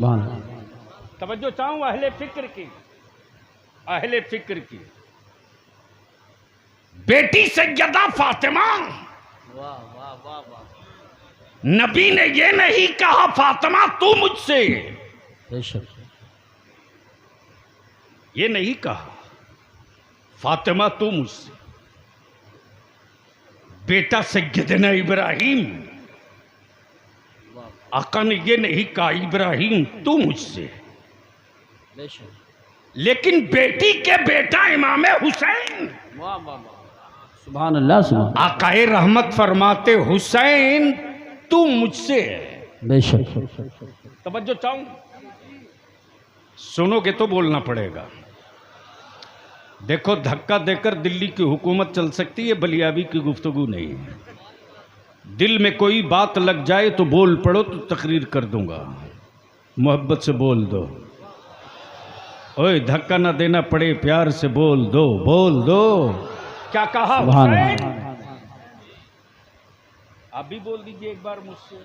तवज्जो चाहूं अहले फिक्र की बेटी सैयदा फातिमा। वाह वाह वाह वाह। नबी ने ये नहीं कहा फातिमा तू मुझसे, ये नहीं कहा फातिमा तू मुझसे। बेटा सैयदना इब्राहिम, आका ने ये नहीं कहा इब्राहिम तू मुझसे। लेकिन बेटी के बेटा इमाम हुसैन, वाह वाह वाह, सुभान अल्लाह सुभान। आकाए रहमत फरमाते हुसैन तू मुझसे है। बेशक। तवज्जो चाहूं, सुनोगे तो बोलना पड़ेगा। देखो धक्का देकर दिल्ली की हुकूमत चल सकती है, बलियाबी की गुफ्तगू नहीं है। दिल में कोई बात लग जाए तो बोल पड़ो तो तकरीर कर दूंगा। मोहब्बत से बोल दो, ओए धक्का ना देना पड़े, प्यार से बोल दो, बोल दो। क्या कहा हुसैन? आप भी बोल दीजिए एक बार मुझसे।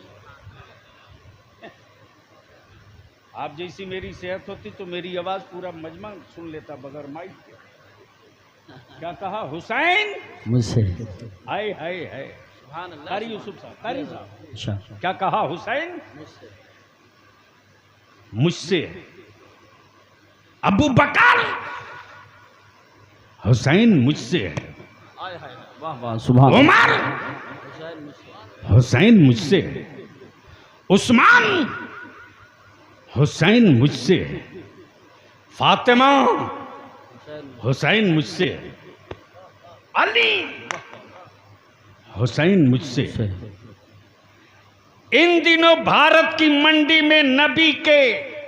आप जैसी मेरी सेहत होती तो मेरी आवाज पूरा मजमा सुन लेता बगैर माइक के। क्या कहा हुसैन मुझसे? हाय हाय हाय, कारी यूसुफ साहब, कारी साहब, क्या कहा हुसैन? मुझसे। अबू बकर, हुसैन मुझसे है। वाह वाह सुभान। उमर, हुसैन मुझसे है। उस्मान, हुसैन मुझसे है। फातिमा, हुसैन मुझसे है। अली, हुसैन मुझसे है। इन दिनों भारत की मंडी में नबी के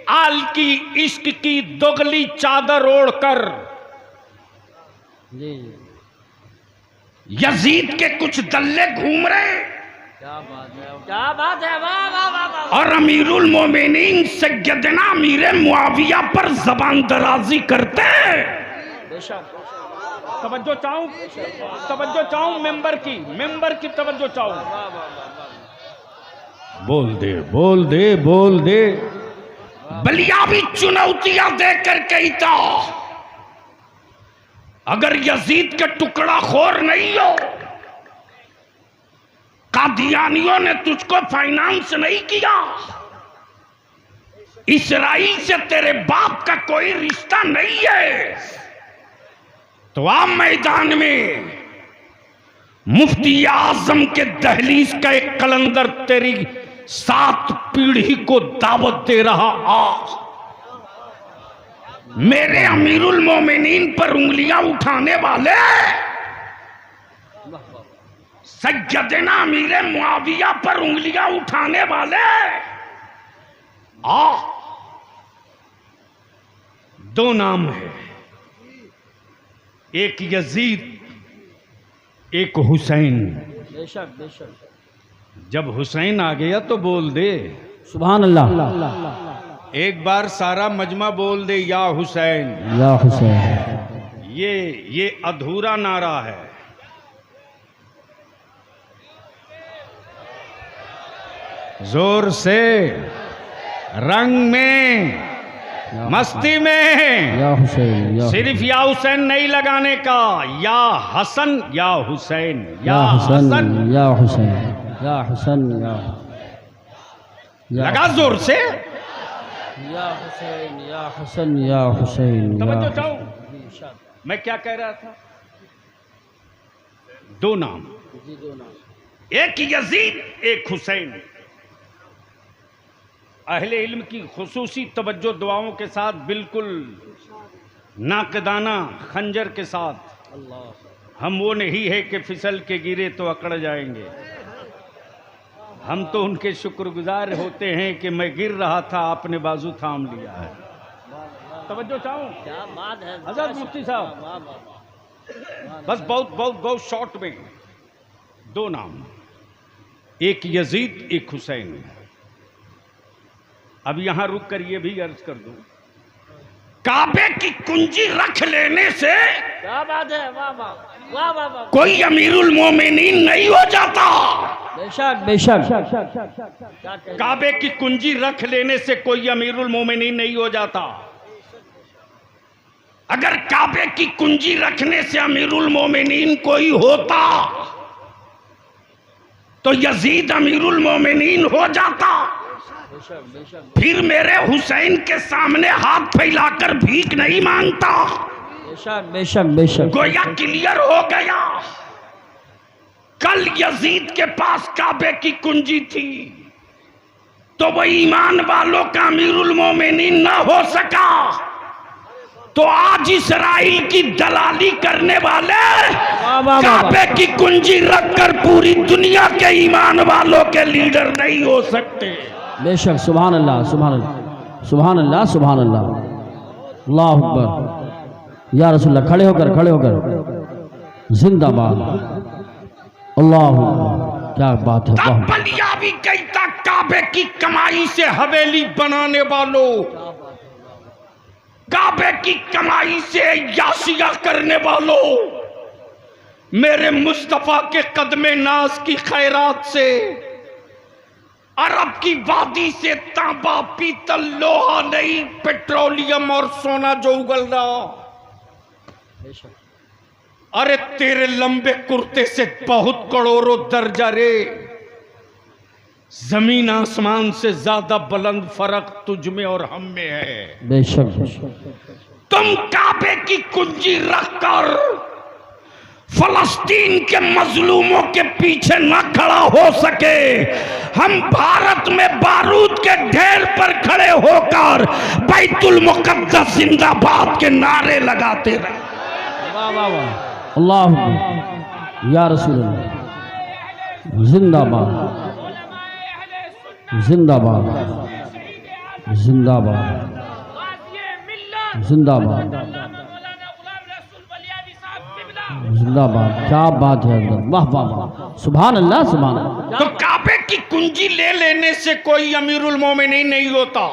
आल की इश्क की दोगली चादर ओढ़कर यजीद के कुछ दल्ले घूम रहे। क्या बात है, क्या बात है, वाह वाह वाह वाह। और अमीरुल मोमिनीन सैयदना अमीर मुआविया पर जबान दराजी करते हैं। तवज्जो चाहूं मेंबर की तवज्जो चाहूं। बोल दे बोल दे बोल दे। बलियाबी चुनौतियां देकर कही था, अगर यजीद के टुकड़ा खोर नहीं हो, कादियानियों ने तुझको फाइनेंस नहीं किया, इसराइल से तेरे बाप का कोई रिश्ता नहीं है, तो आप मैदान में मुफ्ती आजम के दहलीज का एक कलंदर तेरी 7 पीढ़ी को दावत दे रहा। आ मेरे अमीरुल मोमिनीन पर उंगलियां उठाने वाले, सैयदना अमीर मुआविया पर उंगलियां उठाने वाले, आ 2 नाम है, एक यजीद, एक हुसैन। बेशक बेशक। जब हुसैन आ गया तो बोल दे सुभान अल्लाह। एक बार सारा मजमा बोल दे या हुसैन, या हुसैन। ये अधूरा नारा है। जोर से, रंग में, मस्ती में, या हुसैन, या सिर्फ या हुसैन नहीं लगाने का, या हसन या हुसैन, या हुसैन, या हुसैन, या हुसैन, या लगा जोर से। या हुसैन, या हुसैन, या हुसैन। तवज्जो चाहूं, मैं क्या कह रहा था? 2 नाम, एक यजीद, एक हुसैन। अहले इल्म की खुसूसी तवज्जो दुआओं के साथ, बिल्कुल नाकदाना खंजर के साथ। हम वो नहीं है कि फिसल के गिरे तो अकड़ जाएंगे। हम तो उनके शुक्रगुजार होते हैं कि मैं गिर रहा था, आपने बाजू थाम लिया है। तवज्जो चाहूं, क्या बात है हज़रत मुफ्ती साहब, बस बहुत शॉर्ट में 2 नाम, एक यजीद, एक हुसैन। अब यहां रुक कर ये भी अर्ज कर दूं, काबे की कुंजी रख लेने से क्या बात है, वाह वाह वाह वाह वाह। कोई अमीरुल मोमिनीन नहीं हो जाता। बेशक बेशक। काबे की कुंजी रख लेने से कोई अमीरुल मोमिनीन नहीं हो जाता। अगर काबे की कुंजी रखने से अमीरुल मोमिनीन कोई होता तो यजीद अमीरुल मोमिनीन हो जाता। फिर मेरे हुसैन के सामने हाथ फैलाकर भीख नहीं मांगता। बेशक बेशक बेशक। गोया क्लियर हो गया। कल यजीद के पास काबे की कुंजी थी तो वो ईमान वालों का अमीरुल मोमिनीन ना हो सका, तो आज इसराइल की दलाली करने वाले काबे की कुंजी रखकर पूरी दुनिया के ईमान वालों के लीडर नहीं हो सकते। बेशक। सुभान अल्लाह सुभान अल्लाह सुभान अल्लाह सुभान अल्लाह। अल्लाह अकबर। या रसूलल्लाह। खड़े होकर जिंदाबाद। अल्लाह क्या बात है। तब बलिया भी कहता काबे की कमाई से हवेली बनाने वालों, काबे की कमाई से यासिया करने वालों, मेरे मुस्तफा के कदमे नाज की खैरात से अरब की वादी से तांबा पीतल लोहा नहीं पेट्रोलियम और सोना जो उगल रहा। अरे तेरे लंबे कुर्ते से बहुत करोड़ों दर्जा रे, जमीन आसमान से ज्यादा बुलंद फर्क तुझ में और हम में है। बेशक। तुम काबे की कुंजी रखकर फलस्तीन के मजलूमों के पीछे न खड़ा हो सके, हम भारत में बारूद के ढेर पर खड़े होकर बैतुल मुकद्दस जिंदाबाद के नारे लगाते रहे। वाह वाह वाह। अल्लाह या रसूलल्लाह। जिंदाबाद जिंदाबाद जिंदाबाद जिंदाबाद जिंदाबाद। क्या बात है। वाह वाह वाह। सुभान अल्लाह सुभान अल्लाह। तो काबे की कुंजी ले लेने से कोई अमीरुल मोमिनीन नहीं होता।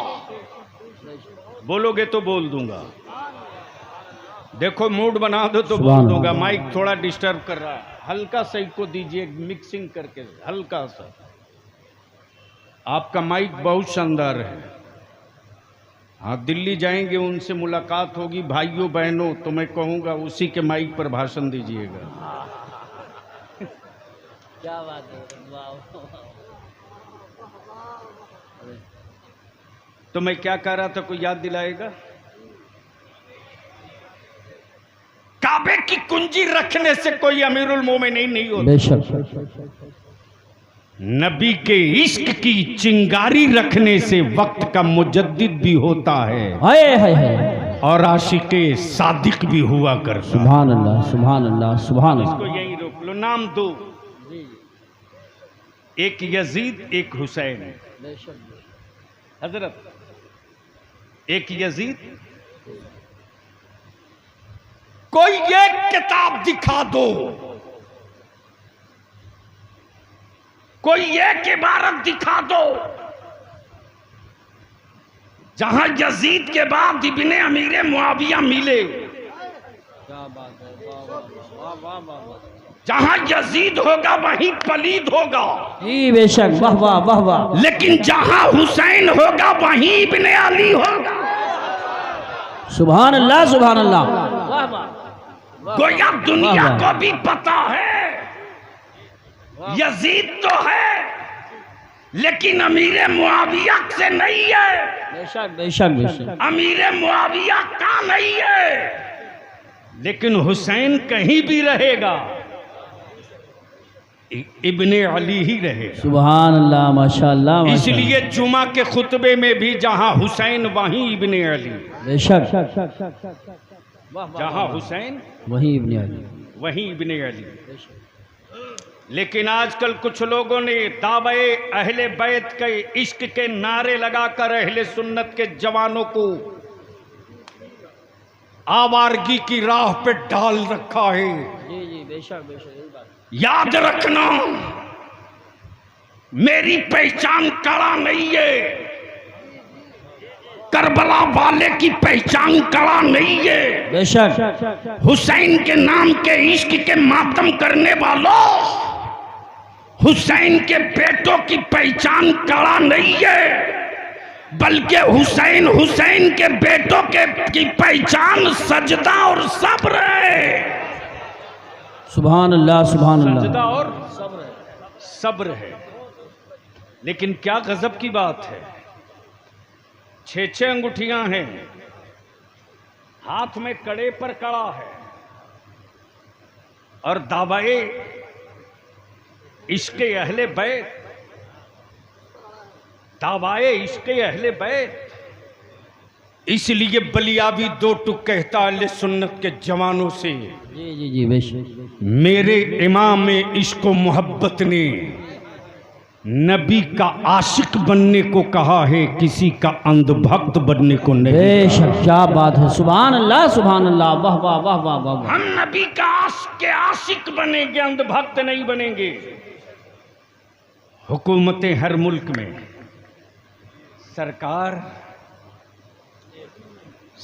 बोलोगे तो बोल दूंगा, देखो मूड बना दो तो बोल दूंगा। माइक थोड़ा डिस्टर्ब कर रहा है, हल्का सा को दीजिए मिक्सिंग करके, हल्का सा। आपका माइक बहुत शानदार है। हाँ, दिल्ली जाएंगे उनसे मुलाकात होगी भाइयों बहनों, तो मैं कहूँगा उसी के माइक पर भाषण दीजिएगा। क्या बात है। तो मैं क्या कह रहा था, कोई याद दिलाएगा? काबे की कुंजी रखने से कोई अमीरुल मोमिनीन नहीं होता। बेशक। नबी के इश्क की चिंगारी रखने से वक्त का मुजद्दिद भी होता है, हाय हाय हाय। और आशिके सादिक भी हुआ करता। सुभान अल्लाह सुभान अल्लाह सुभान अल्लाह। इसको यही रोक लो। नाम दो, एक यजीद एक हुसैन। हजरत एक यजीद, कोई एक किताब दिखा दो, कोई एक इबारत दिखा दो जहां यजीद के बाद इब्ने अमीर मुआविया मिले। क्या बात है। वाह वाह वाह। जहां यजीद होगा वहीं पलीद होगा। जी बेशक। वाह वाह वाह वाह। लेकिन जहां हुसैन होगा वहीं इब्ने अली होगा। सुभान अल्लाह सुभान अल्लाह। वाह वाह। गोया दुनिया को भी पता है यजीद तो है लेकिन अमीर मुआविया से नहीं है। बेशक बेशक बेशक। अमीर मुआविया का नहीं है, लेकिन हुसैन कहीं भी रहेगा, इब्ने अली ही रहेगा। सुभान अल्लाह माशाअल्लाह। इसलिए जुमा के खुतबे में भी जहां हुसैन वहीं इब्ने अली। बेशक। जहां हुसैन वहीं इब्ने अली वहीं इब्ने अली। लेकिन आजकल कुछ लोगों ने दावे अहले बैत के इश्क के नारे लगाकर अहले सुन्नत के जवानों को आवारगी की राह पे डाल रखा है। जी जी बेशक बेशक। याद रखना, मेरी पहचान कड़ा नहीं है, करबला वाले की पहचान कड़ा नहीं है। बेशक। हुसैन के नाम के इश्क के मातम करने वालों, हुसैन के बेटों की पहचान कड़ा नहीं है, बल्कि हुसैन हुसैन के बेटों की पहचान सजदा और सब्र है। सुभान अल्लाह, सुभान अल्लाह। सजदा और सब्र है। लेकिन क्या गजब की बात है, 6 अंगूठियां हैं, हाथ में कड़े पर कड़ा है और दावाए इश्क़े अहले बैत, दावाए इश्क़े अहले बैत। इसलिए बलियावी 2 टुक कहता अहले सुन्नत के जवानों से, जी जी जी बेशक। मेरे इमाम इश्क़ मोहब्बत ने नबी का आशिक बनने को कहा है, किसी का अंधभक्त बनने को नहीं। बेशक, क्या बात है, सुभान अल्लाह, सुभान अल्लाह, वाह वाह वाह वाह वाह। हम नबी का आशिक बनेंगे, अंधभक्त नहीं बनेंगे। हुकूमतें हर मुल्क में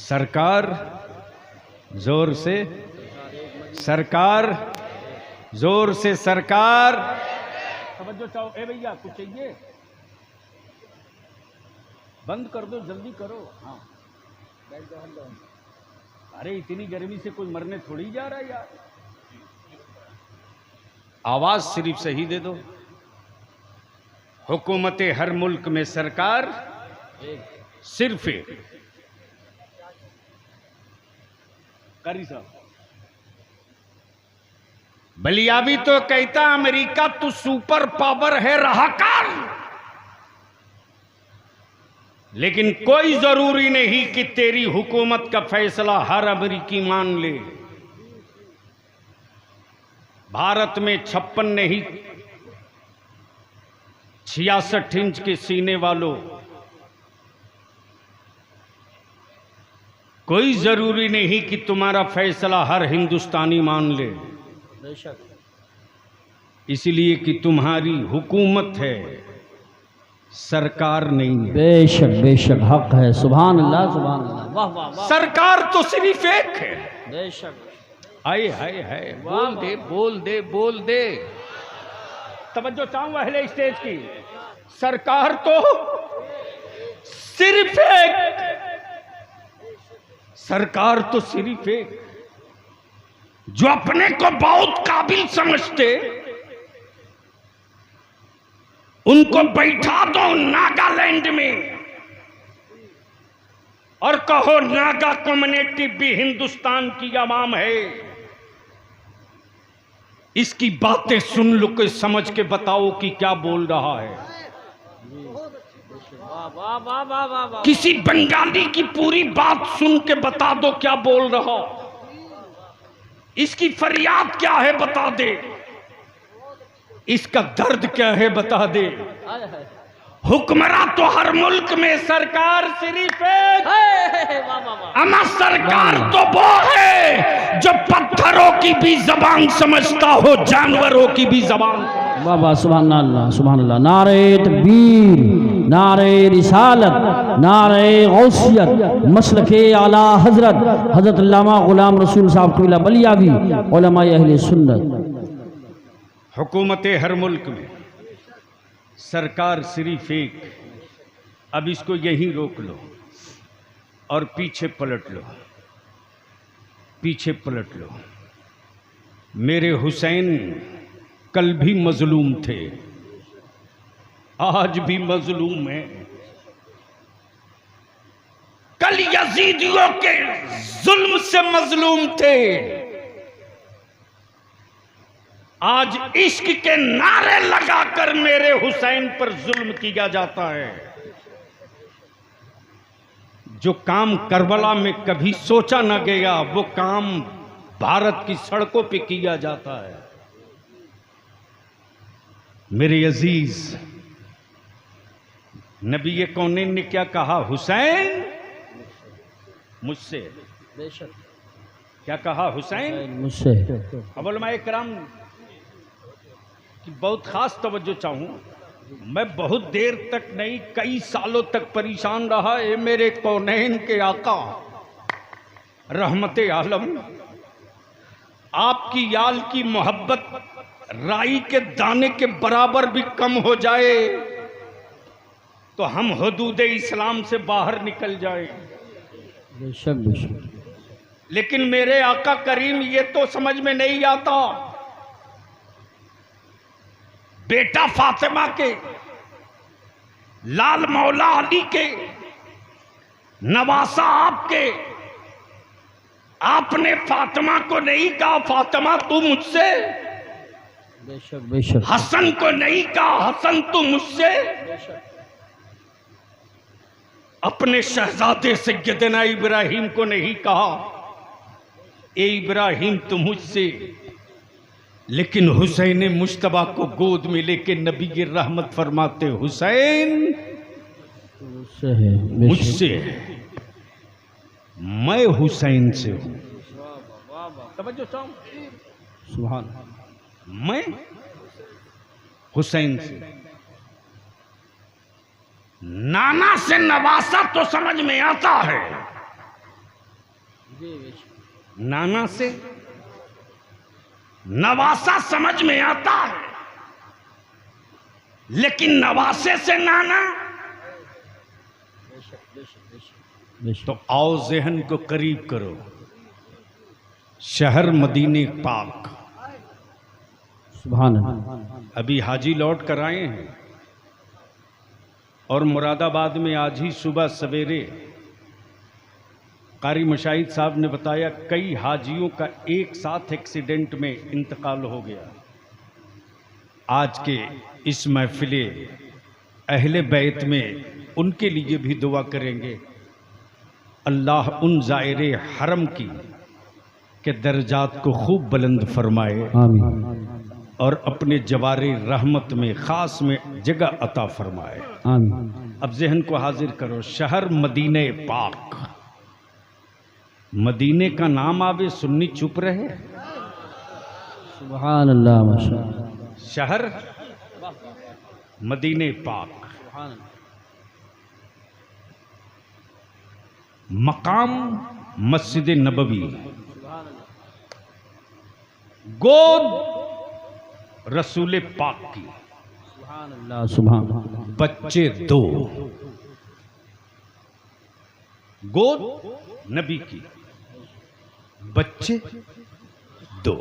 सरकार जोर से, सरकार जोर से, सरकार समझो। चाहो ए भैया कुछ चाहिए, बंद कर दो, जल्दी करो। हाँ, अरे इतनी गर्मी से कोई मरने थोड़ी जा रहा है यार। आवाज सिर्फ सही दे दो। हुकूमतें हर मुल्क में, सरकार सिर्फ एक। कारी साहब, बलियावी तो कहता अमेरिका तू सुपर पावर है, रहा कर। लेकिन कोई जरूरी नहीं कि तेरी हुकूमत का फैसला हर अमेरिकी मान ले। भारत में 56 नहीं 66 इंच के सीने वालों, कोई जरूरी नहीं कि तुम्हारा फैसला हर हिंदुस्तानी मान ले। इसलिए कि तुम्हारी हुकूमत है, सरकार नहीं है। बेशक बेशक, हक है, सुभान अल्लाह, सुभान अल्लाह, वाह वाह वाह। सरकार तो सिर्फ एक है। बेशक, हाय हाय हाय, बोल दे बोल दे बोल दे। तवज्जो चाहूं अहले स्टेज की, सरकार तो सिर्फ एक, सरकार तो सिर्फ एक। जो अपने को बहुत काबिल समझते उनको बैठा दो नागालैंड में और कहो नागा कम्युनिटी भी हिंदुस्तान की आवाम है। इसकी बातें सुन लो के समझ के बताओ कि क्या बोल रहा है। किसी बंगाली की पूरी बात सुन के बता दो क्या बोल रहा, इसकी फरियाद क्या है बता दे, इसका दर्द क्या है बता दे। हुक्मरान तो हर मुल्क में, सरकार सिर्फ एक। अमा सरकार तो वो है जो पत्थरों की भी जबान समझता हो, जानवरों की भी जबान। बाबा सुभान अल्लाह, सुभान अल्लाह। नारे तकबीर, नारे रिसालत, नारे गौसियत, मसलके आला हजरत हजरत अल्लामा गुलाम रसूल साहब कबीला बलियावी, उलमा अहले सुन्नत। हुकूमतें हर मुल्क में, सरकार सिर्फ एक। अब इसको यहीं रोक लो और पीछे पलट लो, पीछे पलट लो। मेरे हुसैन कल भी मजलूम थे, आज भी मजलूम है। कल यजीदियों के जुल्म से मजलूम थे, आज इश्क के नारे लगाकर मेरे हुसैन पर जुल्म किया जाता है। जो काम करबला में कभी सोचा न गया, वो काम भारत की सड़कों पे किया जाता है। मेरे अजीज, नबी कौनैन ने क्या कहा? हुसैन मुझसे। क्या कहा? हुसैन मुझसे। अब उलमाए किराम की बहुत खास तवज्जो चाहूं। मैं बहुत देर तक नहीं, कई सालों तक परेशान रहा। ये मेरे कौनैन के आका रहमते आलम, आपकी याल की मोहब्बत राई के दाने के बराबर भी कम हो जाए तो हम हदूद इस्लाम से बाहर निकल जाएं। बेशक बेशक। लेकिन मेरे आका करीम ये तो समझ में नहीं आता। बेटा फातिमा के, लाल मौला अली के, नवासा आपके, आपने फातिमा को नहीं कहा फातिमा तू मुझसे, बेशक बेशक। हसन को नहीं कहा हसन तू मुझसे, अपने शहजादे सैयदना इब्राहिम को नहीं कहा ए इब्राहिम तू मुझसे, लेकिन हुसैन मुश्तबा को गोद में लेके नबी की रहमत फरमाते हुसैन मुझसे है, मुझसे है, मैं हुसैन से हूं। तवज्जो चाहो, सुभान। मैं हुसैन से। नाना से नवासा तो समझ में आता है, नाना से नवासा समझ में आता है, लेकिन नवासे से नाना, तो आओ जहन को करीब करो। शहर मदीने पाक, सुभान अल्लाह। अभी हाजी लौट कर आए हैं और मुरादाबाद में आज ही सुबह सवेरे कारी मशाहिद साहब ने बताया कई हाजियों का एक साथ एक्सीडेंट में इंतकाल हो गया। आज के इस महफिले अहले बैत में उनके लिए भी दुआ करेंगे, अल्लाह उन ज़ायरे हरम की के दर्जात को खूब बुलंद फरमाए, आमीन और अपने जवारे रहमत में ख़ास में जगह अता फरमाए, आमीन। अब जहन को हाजिर करो। शहर मदीने पाक, मदीने का नाम आवे सुन्नी चुप रहे। सुभान अल्लाह माशाअल्लाह। शहर मदीने पाक, मकाम मस्जिद नबवी, गोद रसूल पाक की, सुभान अल्लाह सुभान। बच्चे दो, गोद नबी की, बच्चे दो।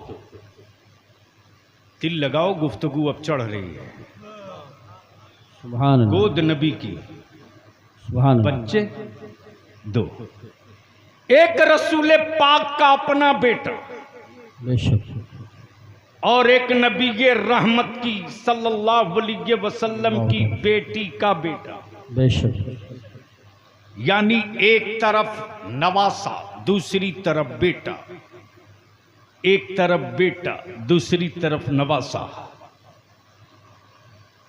दिल लगाओ, गुफ्तगू अब चढ़ रही है। सुभान अल्लाह। गोद नबी की, सुभान अल्लाह। बच्चे दो। एक रसूल पाक का अपना बेटा बेशक। और एक नबी के रहमत की सल्लल्लाहु अलैहि वसल्लम की बेटी का बेटा। बेशक। यानी एक तरफ नवासा, दूसरी तरफ बेटा, एक तरफ बेटा, दूसरी तरफ नवासा।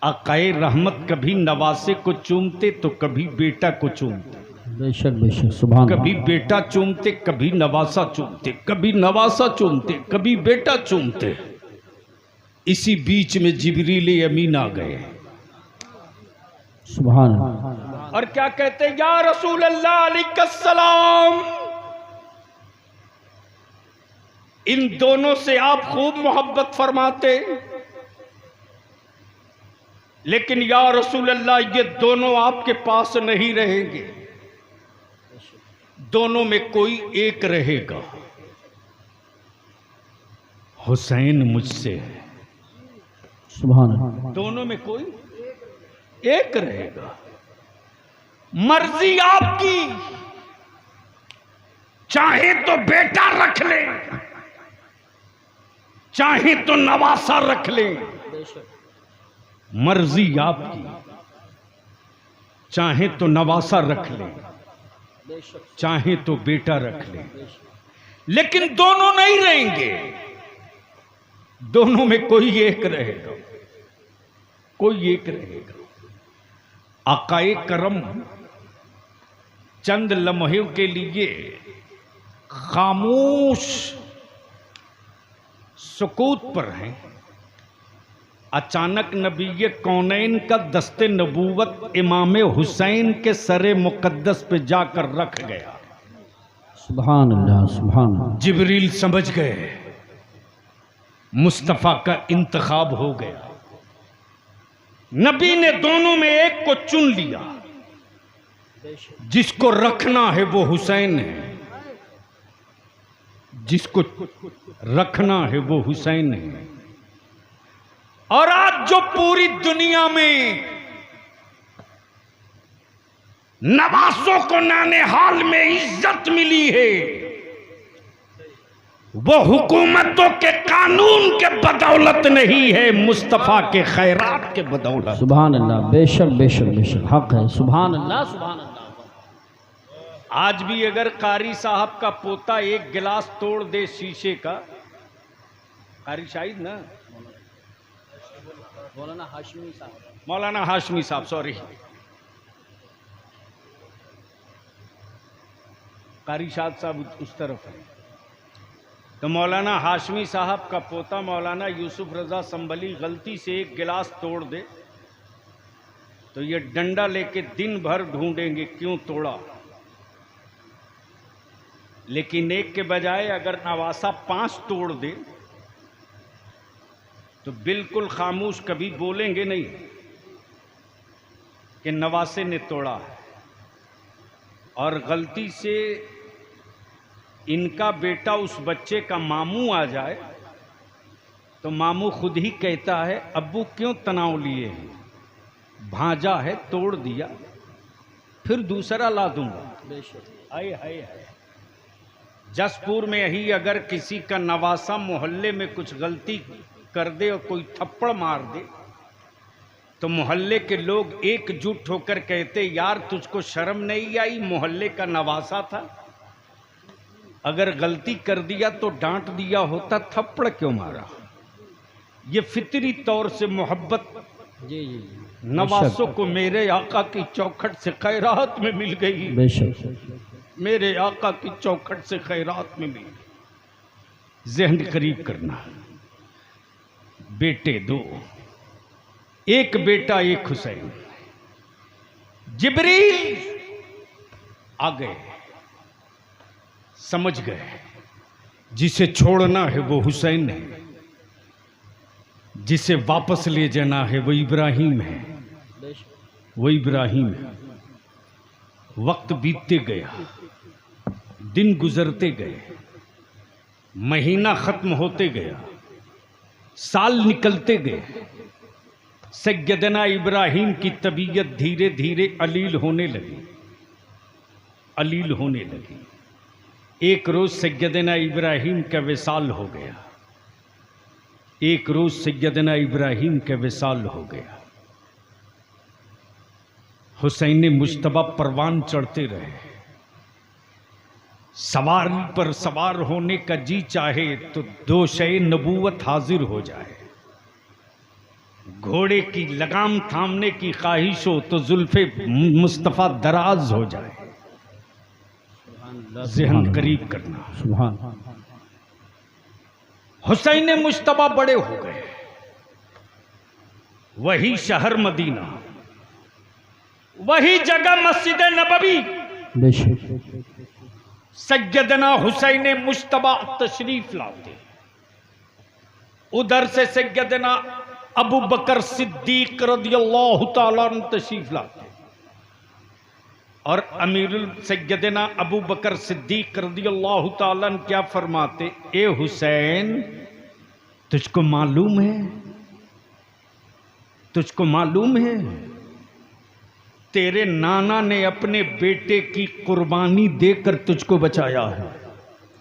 आकाए रहमत कभी नवासे को चूमते तो कभी बेटा को चूमते, बेशक बेशक। सुभान। कभी बेटा चूमते, कभी नवासा चूमते, कभी नवासा चूमते, कभी बेटा चूमते। इसी बीच में जिब्रील अमीन आ गए सुभान अल्लाह। और क्या कहते, या रसूल अल्लाह अलैहिस्सलाम, इन दोनों से आप खूब मोहब्बत फरमाते, लेकिन या रसूल अल्लाह ये दोनों आपके पास नहीं रहेंगे, दोनों में कोई एक रहेगा। हुसैन मुझसे है, सुभान अल्लाह। दोनों में कोई एक रहेगा। मर्जी आपकी, चाहे तो बेटा रख ले, चाहे तो नवासा रख ले, मर्जी आपकी, चाहे तो नवासा रख ले, चाहे तो बेटा रख ले, लेकिन दोनों नहीं रहेंगे, दोनों में कोई एक रहेगा, कोई एक रहेगा। आकाए करम चंद लम्हों के लिए खामोश सुकूत पर हैं। अचानक नबी कौनैन का दस्ते नबूवत इमाम हुसैन के सरे मुकद्दस पे जाकर रख गया। सुभान अल्लाह सुभान अल्लाह। जिब्रील समझ गए मुस्तफ़ा का इंतखाब हो गया। नबी ने दोनों में एक को चुन लिया, जिसको रखना है वो हुसैन है, जिसको रखना है वो हुसैन है। और आज जो पूरी दुनिया में नवासों को नाने हाल में इज्जत मिली है, वो हुकूमतों के कानून के बदौलत नहीं है, मुस्तफा के खैरात के बदौलत। सुभान अल्लाह, बेशक बेशक बेशक हक है। सुभान अल्लाह सुभान अल्लाह। आज भी अगर कारी साहब का पोता एक गिलास तोड़ दे शीशे का, कारी शाहिद ना, मौलाना हाशमी साहब सॉरी, कारी शाहिद साहब उस तरफ है, तो मौलाना हाशमी साहब का पोता मौलाना यूसुफ रजा संभली गलती से एक गिलास तोड़ दे तो ये डंडा लेके दिन भर ढूंढेंगे क्यों तोड़ा। लेकिन एक के बजाय अगर नवासा 5 तोड़ दे तो बिल्कुल खामोश, कभी बोलेंगे नहीं कि नवासे ने तोड़ा है। और गलती से इनका बेटा उस बच्चे का मामू आ जाए तो मामू खुद ही कहता है अब्बू क्यों तनाव लिए हैं, भांजा है तोड़ दिया फिर दूसरा ला दूंगा। हाय हाय हाय। जसपुर में ही अगर किसी का नवासा मोहल्ले में कुछ गलती कर दे और कोई थप्पड़ मार दे तो मोहल्ले के लोग एकजुट होकर कहते यार तुझको शर्म नहीं आई, मोहल्ले का नवासा था, अगर गलती कर दिया तो डांट दिया होता, थप्पड़ क्यों मारा। ये फितरी तौर से मोहब्बत जी जी नवासों को मेरे आका की चौखट से खैरात में मिल गई, बेशक मेरे आका की चौखट से खैरात में मिल गई। ज़हन करीब करना, बेटे 2, एक बेटा एक हुसैन। जिब्रील आ गए, समझ गए जिसे छोड़ना है वो हुसैन है, जिसे वापस ले जाना है वो इब्राहिम है, वो इब्राहिम है। वक्त बीतते गया, दिन गुजरते गए, महीना खत्म होते गया, साल निकलते गए। सैयदना इब्राहिम की तबीयत धीरे धीरे अलील होने लगी, अलील होने लगी। एक रोज सैयदना इब्राहिम का विसाल हो गया, एक रोज सैयदना इब्राहिम का विसाल हो गया। हुसैन मुश्तबा परवान चढ़ते रहे, सवारी पर सवार होने का जी चाहे तो दोशे नबूवत हाजिर हो जाए, घोड़े की लगाम थामने की ख्वाहिश हो तो जुल्फे मुस्तफ़ा दराज हो जाए। ज़हन करीब करना। सुभान। हुसैन मुश्तबा बड़े हो गए, वही शहर मदीना, वही जगह मस्जिद नबवी, बेशक सैयदना हुसैन मुश्तबा तशरीफ लाते। उधर से सैयदना अबू बकर सिद्दीक रदियल्लाहु ताला अन्हु तशरीफ लाते और अमीरुल सैयदना अबू बकर सिद्दीक रदियल्लाहु ताला अन्हु क्या फरमाते, ए हुसैन तुझको मालूम है, तुझको मालूम है तेरे नाना ने अपने बेटे की कुर्बानी देकर तुझको बचाया है।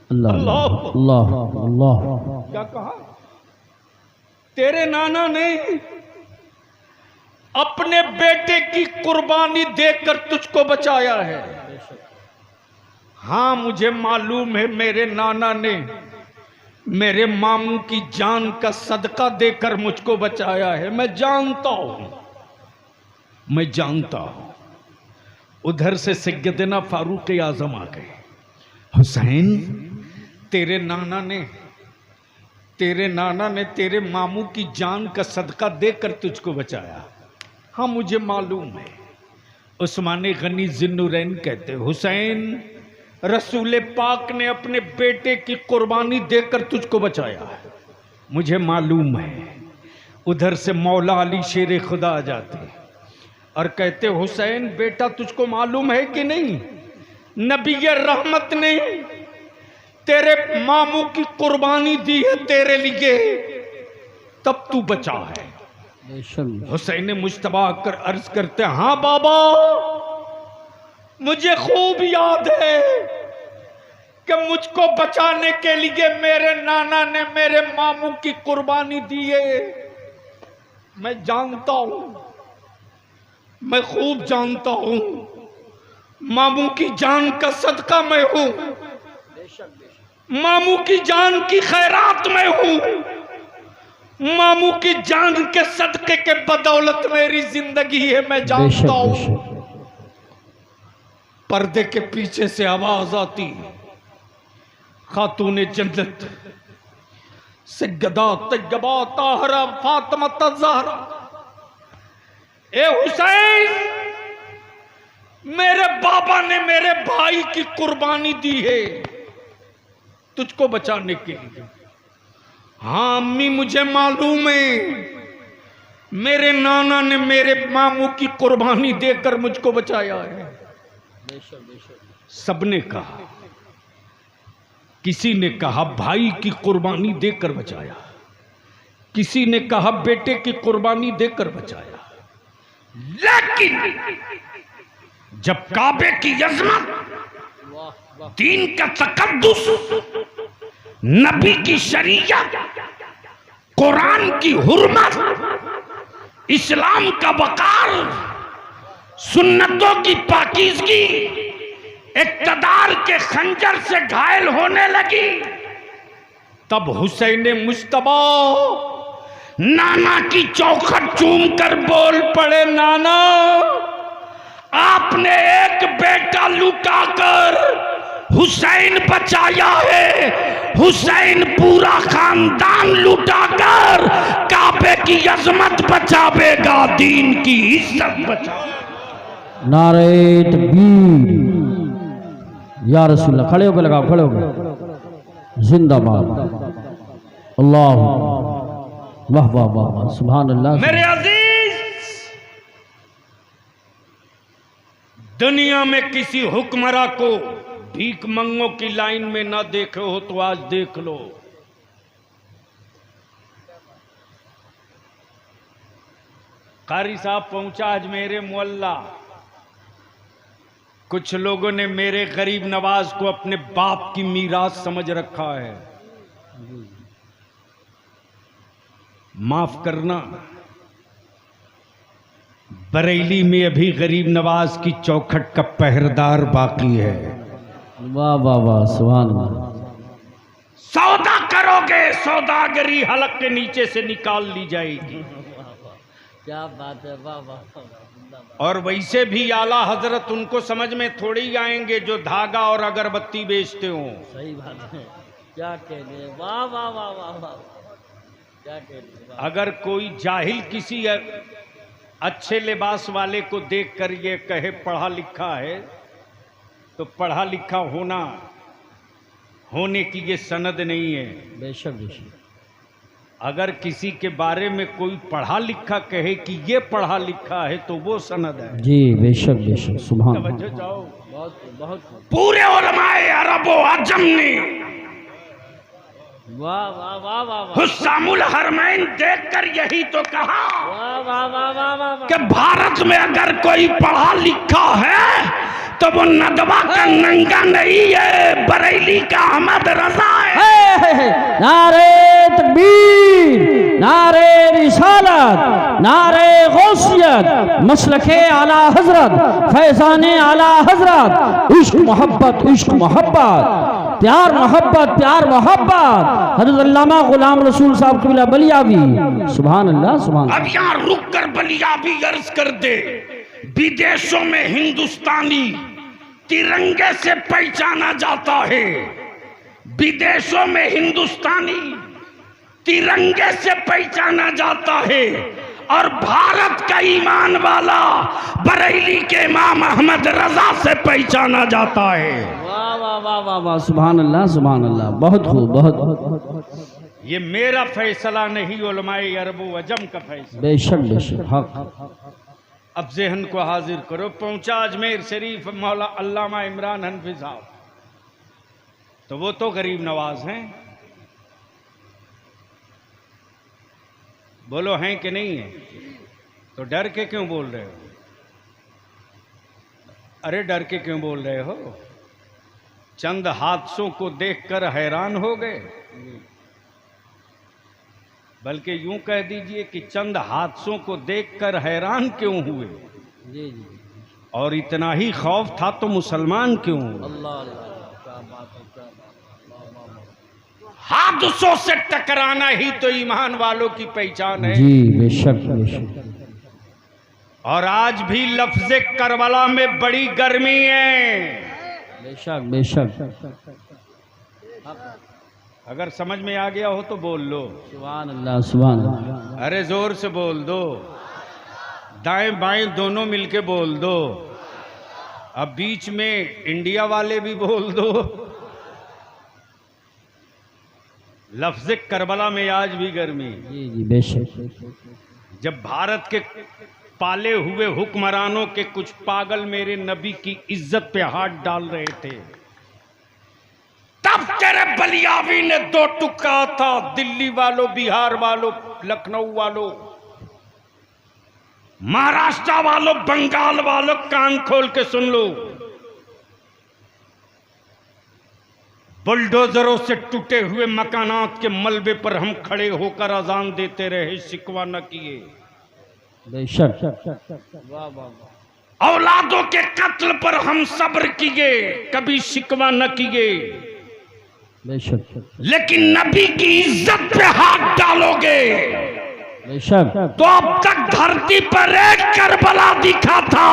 अल्लाह अल्लाह अल्लाह अल्लाह। क्या कहा? तेरे नाना ने अपने बेटे की कुर्बानी देकर तुझको बचाया है। हाँ मुझे मालूम है मेरे नाना ने मेरे मामू की जान का सदका देकर मुझको बचाया है, मैं जानता हूं, मैं जानता हूं। उधर से सैयदना फारूक आजम आ गए, हुसैन तेरे नाना ने तेरे मामू की जान का सदका देकर तुझको बचाया। हाँ मुझे मालूम है। उस्मान गनी जिन्नुरैन कहते हुसैन रसूल पाक ने अपने बेटे की कुर्बानी देकर तुझको बचाया है। मुझे मालूम है। उधर से मौला अली शेर खुदा आ जाते और कहते हुसैन बेटा तुझको मालूम है कि नहीं, नबी रहमत ने तेरे मामू की कुर्बानी दी है तेरे लिए, तब तू बचा है। हुसैन मुश्तबा कर अर्ज करते हाँ बाबा, मुझे खूब याद है कि मुझको बचाने के लिए मेरे नाना ने मेरे मामू की कुर्बानी दी है। मैं जानता हूं, मैं खूब जानता हूं, मामू की जान का सदका मैं हूं, मामू की जान की खैरात में हूं, मामू की जान के सदके के बदौलत मेरी जिंदगी है, मैं जानता हूं। पर्दे के पीछे से आवाज आती, खातूने जन्नत सैयदा तैयबा ताहरा फातिमा ज़हरा, ए हुसैन मेरे बाबा ने मेरे भाई की कुर्बानी दी है तुझको बचाने के लिए। हाँ अम्मी मुझे मालूम है, मेरे नाना ने मेरे मामू की कुर्बानी देकर मुझको बचाया है। सबने कहा, किसी ने कहा भाई की कुर्बानी देकर बचाया, किसी ने कहा बेटे की कुर्बानी देकर बचाया, लेकिन जब काबे की अज़मत, दीन का तकद्दुस, नबी की शरीयत, कुरान की हुर्मत, इस्लाम का वकार, सुन्नतों की पाकीज़गी इक़्तिदार के खंजर से घायल होने लगी, तब हुसैन मुश्तबा नाना की चौखट चूम कर बोल पड़े, नाना आपने एक बेटा लुटाकर हुसैन बचाया है, हुसैन पूरा खानदान लुटाकर काबे की अजमत बचावेगा, दीन की इज्जत बचावेगा। नारे तकबीर, या रसूलल्लाह। खड़े होकर लगाओ, खड़े होकर, जिंदाबाद, अल्लाह वाह वाह वाह वाह, सुभान अल्लाह। मेरे अजीज, दुनिया में किसी हुक्मरां को भीख मंगों की लाइन में ना देखे हो तो आज देख लो। कारी साहब पहुंचा आज मेरे मोहल्ला, कुछ लोगों ने मेरे गरीब नवाज को अपने बाप की मीरास समझ रखा है। माफ करना, बरेली में अभी गरीब नवाज की चौखट का पहरेदार बाकी है। वाह वाह वाह, सुभान अल्लाह। सौदा करोगे, सौदागरी हलक के नीचे से निकाल ली जाएगी। क्या बात है, वाह वाह। और वैसे भी आला हजरत उनको समझ में थोड़ी आएंगे जो धागा और अगरबत्ती बेचते हो। सही बात है, क्या कहने, वाह वाह वाह वाह वाह, क्या कहने। अगर कोई जाहिल किसी अच्छे लिबास वाले को देखकर ये कहे पढ़ा लिखा है, तो पढ़ा लिखा होने की ये सनद नहीं है। बेशक बेशक। अगर किसी के बारे में कोई पढ़ा लिखा कहे कि ये पढ़ा लिखा है तो वो सनद है। जी बेशक बेशक, सुभान अल्लाह। तवज्जो जाओ। बहुत पूरे उलमाए अरब व अजम ने वाह वाह वाह वाह वाह, हुस्सामुल हरमैन देखकर यही तो कहा वाह वाह वाह वाह वाह कि भारत में अगर कोई पढ़ा लिखा है तो वो नदवा का नंगा नहीं है, बरेली का अहमद रजा है। नारे तकबीर, नारे रिसालत, नारे गौसियत, मसलके आला हजरत, फैजाने आला हजरत, इश्क मोहब्बत, इश्क मोहब्बत, प्यार मोहब्बत, प्यार मोहब्बत, हज़रत अल्लामा गुलाम रसूल साहब कबीला बलियावी, सुभान अल्लाह सुभान। अब यहाँ रुक कर बलियावी अर्ज कर दे, विदेशों में हिंदुस्तानी तिरंगे से पहचाना जाता है, विदेशों में हिंदुस्तानी तिरंगे से पहचाना जाता है, और भारत का ईमान वाला बरेली के इमाम अहमद रजा से पहचाना जाता है। वाह वाह वाह वाह वाह, सुभान अल्लाह सुभान अल्लाह, बहुत खूब, बहुत ये मेरा फैसला नहीं, उलमाए अरब व अजम का फैसला। बेशक बेशक हक। अब ज़हन को हाजिर करो, पहुंचा अजमेर शरीफ मौला अल्लामा इमरान हनफी साहब, तो वो तो गरीब नवाज हैं, बोलो हैं कि नहीं है? तो डर के क्यों बोल रहे हो? अरे डर के क्यों बोल रहे हो? चंद हादसों को देखकर हैरान हो गए, बल्कि यूं कह दीजिए कि चंद हादसों को देखकर हैरान क्यों हुए? जी जी। और इतना ही खौफ था तो मुसलमान क्यों हुए? हादसों से टकराना ही तो ईमान वालों की पहचान है। जी बेशक बेशक। और आज भी लफ्ज़े करबला में बड़ी गर्मी है। बेशक बेशक। अगर समझ में आ गया हो तो बोल लो सुभान अल्लाह सुभान अल्लाह। अरे जोर से बोल दो, दाएं बाएं दोनों मिलके बोल दो। अब बीच में इंडिया वाले भी बोल दो। लफ्ज़ करबला में आज भी गर्मी। जी जी बेशक। जब भारत के पाले हुए हुक्मरानों के कुछ पागल मेरे नबी की इज्जत पे हाथ डाल रहे थे, तब तेरे बलियावी ने दो टुक्का था। दिल्ली वालों, बिहार वालों, लखनऊ वालों, महाराष्ट्र वालों, बंगाल वालों, कान खोल के सुन लो। बुलडोजरों से टूटे हुए मकानात के मलबे पर हम खड़े होकर अजान देते रहे, शिकवा न किए। बेशक। औलादों के कत्ल पर हम सब्र किए, कभी शिकवा न किए। बेशक। लेकिन नबी की इज्जत पे हाथ डालोगे बेशक। तो अब तक धरती पर एक करबला दिखा था।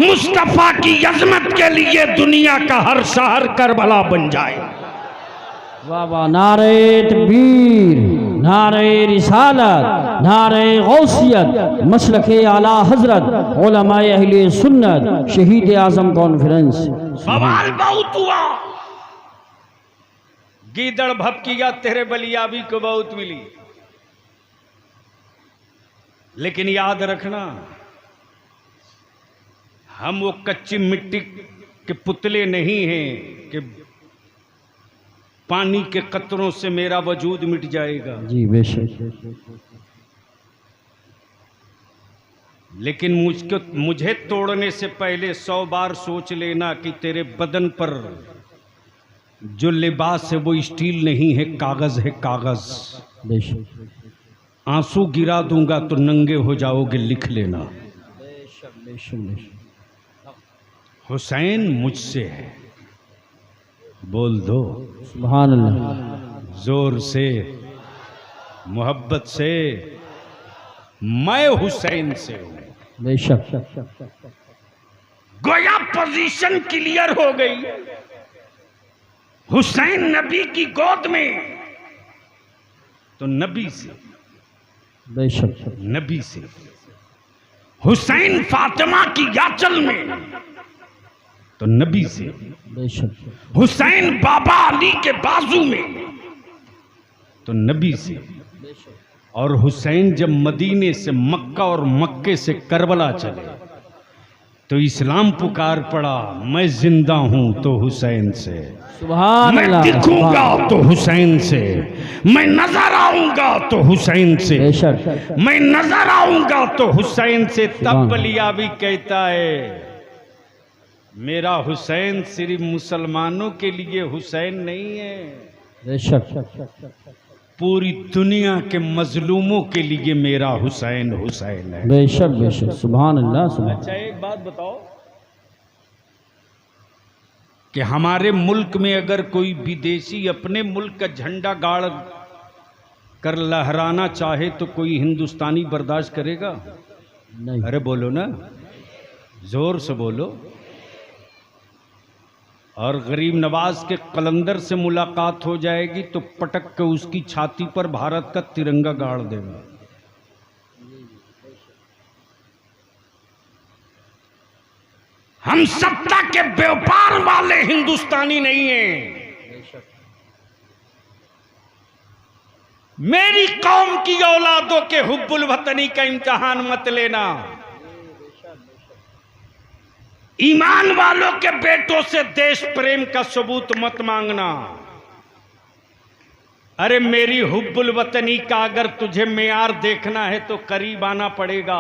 मुस्तफा की अजमत के लिए दुनिया का हर शहर करबला बन जाए। वाह वाह। नारे तकबीर, नारे रिसालत, नारे गौसियत, मसलके आला हजरत, उलमाए अहले सुन्नत, शहीद आजम कॉन्फ्रेंस। बवाल बहुत हुआ, गीदड़ भपकिया तेरे बलियाबी को बहुत मिली। लेकिन याद रखना, हम वो कच्ची मिट्टी के पुतले नहीं हैं कि पानी के कतरों से मेरा वजूद मिट जाएगा। जी बेशक। लेकिन मुझे तोड़ने से पहले 100 बार सोच लेना कि तेरे बदन पर जो लिबास है वो स्टील नहीं है, कागज है, कागज। बेशक। आंसू गिरा दूंगा तो नंगे हो जाओगे, लिख लेना। बेशक बेशक। हुसैन मुझसे है, बोल दो सुभान अल्लाह। जोर से, मोहब्बत से, मैं हुसैन से हूं। बेशक। गोया पोजीशन क्लियर हो गई। हुसैन नबी की गोद में तो नबी से, बेशक। नबी से। हुसैन फातिमा की याचल में तो नबी से। बेशक। हुसैन बाबा अली के बाजू में तो नबी से। और हुसैन जब मदीने से मक्का और मक्के से करबला चले तो इस्लाम पुकार पड़ा, मैं जिंदा हूं तो हुसैन से, सुभान मैं अल्लाह। दिखूंगा तो हुसैन से, मैं नजर आऊंगा तो हुसैन से, बेशक। मैं नजर आऊंगा तो हुसैन से। तब बलियाबी कहता है, मेरा हुसैन सिर्फ मुसलमानों के लिए हुसैन नहीं है, बेशक। पूरी दुनिया के मजलूमों के लिए मेरा हुसैन हुसैन है। बेशक बेशक। सुभान अल्लाह सुभान। अच्छा एक बात बताओ कि हमारे मुल्क में अगर कोई विदेशी अपने मुल्क का झंडा गाड़ कर लहराना चाहे तो कोई हिंदुस्तानी बर्दाश्त करेगा? नहीं। अरे बोलो ना, जोर से बोलो। और गरीब नवाज के कलंदर से मुलाकात हो जाएगी तो पटक के उसकी छाती पर भारत का तिरंगा गाड़ देगा। हम सत्ता के व्यापार वाले हिंदुस्तानी नहीं हैं। मेरी कौम की औलादों के हुब्बुल वतनी का इम्तिहान मत लेना। ईमान वालों के बेटों से देश प्रेम का सबूत मत मांगना। अरे मेरी हुब्बुल वतनी का अगर तुझे मेयार देखना है तो करीब आना पड़ेगा।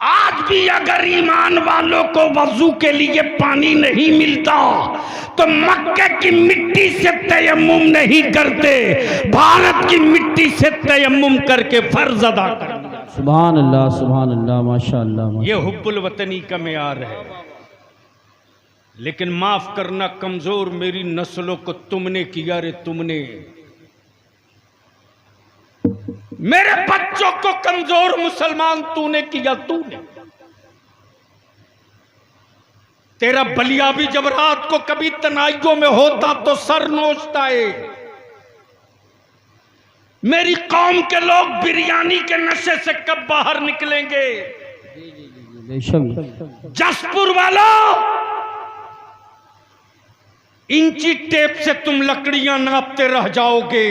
आज भी अगर ईमान वालों को वजू के लिए पानी नहीं मिलता तो मक्के की मिट्टी से तयम्मुम नहीं करते, भारत की मिट्टी से तयम्मुम करके फर्ज अदा कर दिया। सुभान अल्लाह माशाअल्लाह। ये हुब्बुल वतनी का मेयार है। लेकिन माफ करना कमजोर मेरी नस्लों को तुमने किया रे तुमने। मेरे बच्चों को कमजोर मुसलमान तूने किया तूने। तेरा बलिया भी जब रात को कभी तनाइयों में होता तो सर नोचता है। मेरी कौम के लोग बिरयानी के नशे से कब बाहर निकलेंगे? जसपुर वालों, इंची टेप से तुम लकड़ियां नापते रह जाओगे।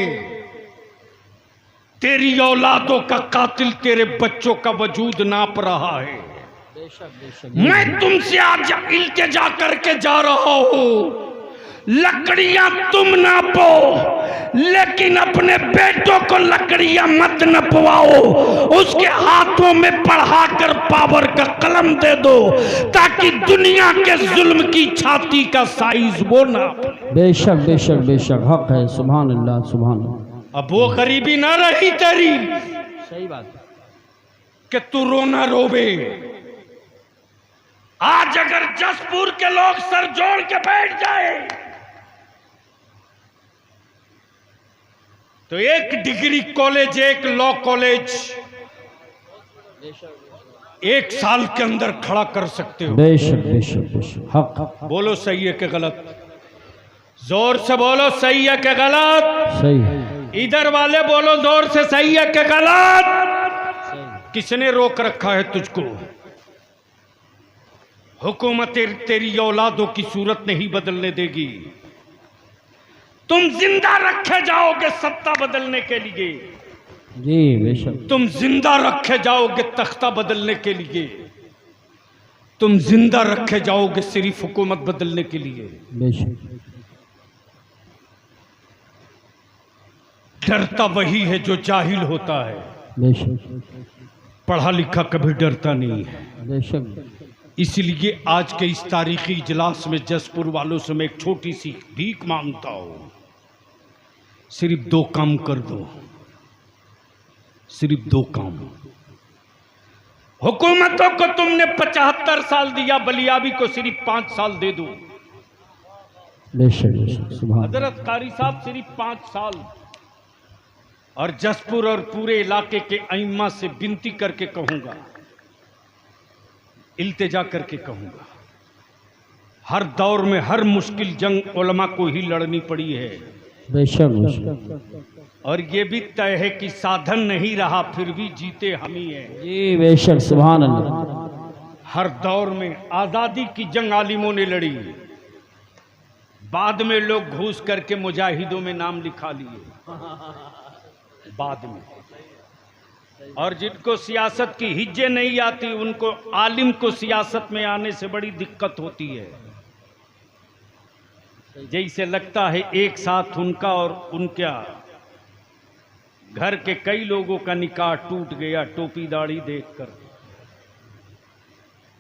तेरी औलादों का कातिल तेरे बच्चों का वजूद नाप रहा है। मैं तुमसे आज इल्तिजा करके जा रहा हूं, लकड़ियां तुम नापो, लेकिन अपने बेटों को लकड़ियां मत नपवाओ। उसके हाथों में पढ़ाकर पावर का कलम दे दो ताकि दुनिया के जुल्म की छाती का साइज वो नाप। बेशक बेशक बेशक हक है। सुभान अल्लाह सुभान अल्लाह। अब वो गरीबी ना रही तेरी, सही बात कि तू रोना रोवे। आज अगर जसपुर के लोग सर जोड़ के बैठ जाए तो एक डिग्री कॉलेज, एक लॉ कॉलेज एक साल के अंदर खड़ा कर सकते हो। बेशक बेशक बेशक हक। बोलो सही है कि गलत? जोर से बोलो सही है कि गलत? सही है। इधर वाले बोलो जोर से सही है कि गलत? किसने रोक रखा है तुझको? हुकूमत तेरी औलादों की सूरत नहीं बदलने देगी। तुम जिंदा रखे जाओगे सत्ता बदलने के लिए, जी बेशक। तुम जिंदा रखे जाओगे तख्ता बदलने के लिए, तुम जिंदा रखे जाओगे सिर्फ हुकूमत बदलने के लिए। बेशक। डरता वही है जो जाहिल होता है, बेशक। पढ़ा लिखा कभी डरता नहीं है। बेशक। इसलिए आज के इस तारीखी इजलास में जसपुर वालों से मैं एक छोटी सी भीख मांगता हूं, सिर्फ 2 काम कर दो, सिर्फ 2 काम। हुकूमतों को तुमने 75 साल दिया, बलियाबी को सिर्फ 5 साल दे दो। बेशक बेशक। सुभान हजरत कारी साहब सिर्फ 5 साल। और जसपुर और पूरे इलाके के अइम्मा से विनती करके कहूंगा, इल्तिजा करके कहूंगा, हर दौर में हर मुश्किल जंग उलमा को ही लड़नी पड़ी है। बेशक बेशक। और ये भी तय है कि साधन नहीं रहा फिर भी जीते हम ही हैं। जी बेशक। सुभान अल्लाह। हर दौर में आज़ादी की जंग आलिमों ने लड़ी, बाद में लोग घूस करके मुजाहिदों में नाम लिखा लिए बाद में। और जिनको सियासत की हिज्जे नहीं आती उनको आलिम को सियासत में आने से बड़ी दिक्कत होती है। जैसे लगता है एक साथ उनका और उनका घर के कई लोगों का निकाह टूट गया टोपी दाढ़ी देखकर।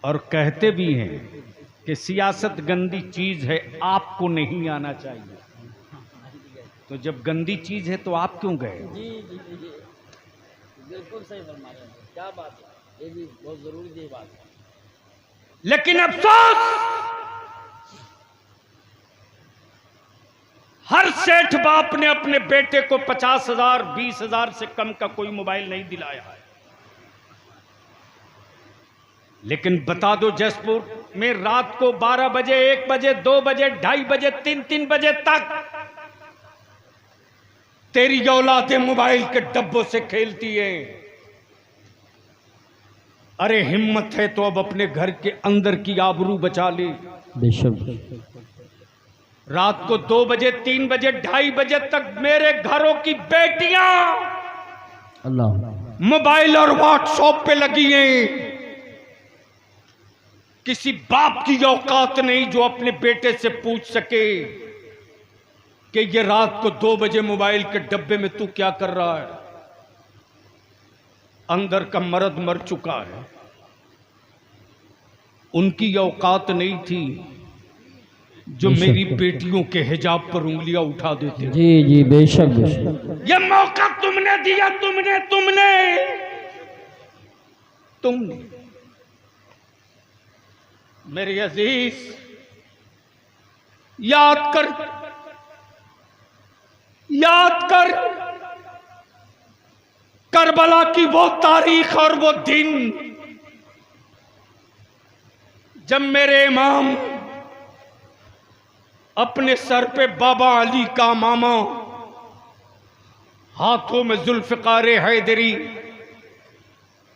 और कहते भी हैं कि सियासत गंदी चीज है, आपको नहीं आना चाहिए। तो जब गंदी चीज है तो आप क्यों गए? बिल्कुल सही फरमा रहे हैं। क्या बात है, ये भी बहुत जरूरी बात है। लेकिन अफसोस, हर सेठ बाप ने अपने बेटे को 50,000 20,000 से कम का कोई मोबाइल नहीं दिलाया है। लेकिन बता दो जसपुर में रात को 12 बजे 1 बजे 2 बजे 2:30 बजे 3 बजे तक तेरी औलादें मोबाइल के डब्बों से खेलती है। अरे हिम्मत है तो अब अपने घर के अंदर की आबरू बचा ले। बेशक। रात को 2 बजे 3 बजे 2:30 बजे तक मेरे घरों की बेटियां अल्लाह मोबाइल और व्हाट्सएप पे लगी हैं। किसी बाप की औकात नहीं जो अपने बेटे से पूछ सके कि ये रात को 2 बजे मोबाइल के डब्बे में तू क्या कर रहा है। अंदर का मर्द मर चुका है। उनकी औकात नहीं थी जो मेरी बेटियों के हिजाब पर उंगलियां उठा देते। जी जी बेशक बेशक। ये मौका तुमने दिया, तुमने मेरे अजीज, याद कर करबला की वो तारीख और वो दिन जब मेरे इमाम अपने सर पे बाबा अली का मामा, हाथों में जुल्फ़िकार हैदरी